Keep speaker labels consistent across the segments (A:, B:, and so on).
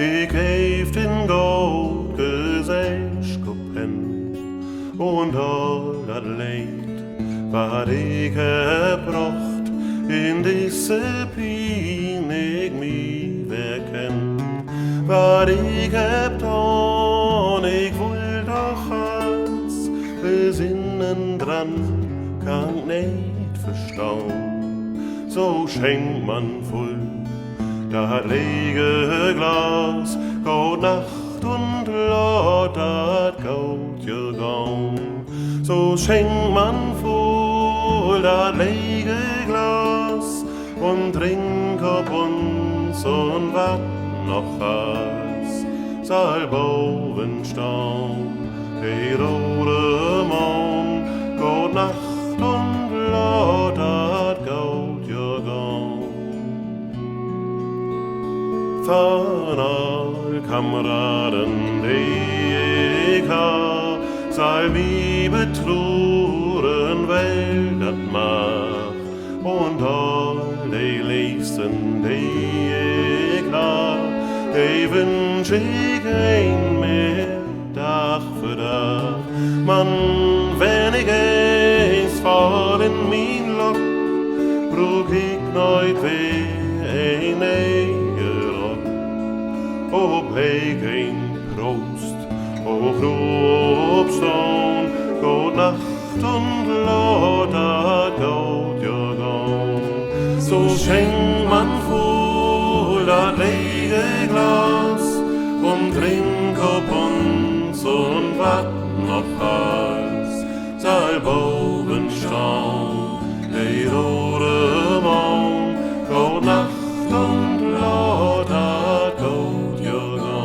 A: Ik heeft in goud gezegd pen und al dat leed wat ik heb bracht in deze pijn ik me werken. Wat ik heb dan, ik wil doch als bezinnen dran, kan ik niet verstaan. Zo schenkt man voll dat lege Glas, goud Nacht und laat dat goudje gaan. So schenkt man voll dat lege Glas und trink op uns und wat noch has, soll boven staan. Die rode maan, goud Nacht und laat dat goudje gaan. Van al kameraden die ik ha, zal wie betroeren wel dat mag. Und al die liefsten die ik ha, die wünsch ik een meer dag voor dag. Man, wenn ik eens val in mijn lok, broek ik nooit weer een eigen rok. O bleek een proost, o groe opstaan, goud Nacht und laat dat goudje gaan. Zo schenkt man voll dat lege Glas und trink op uns und wat noch has, soll boven staan. Die rode maan, goud Nacht und laat dat goudje gaan.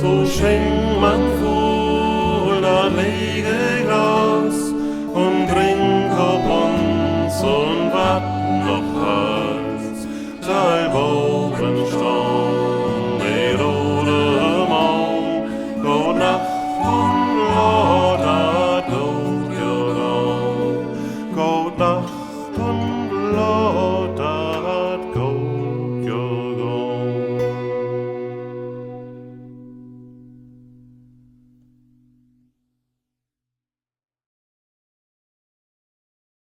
A: So schenkt man voll dat lege Glas und trink op uns und wat noch has.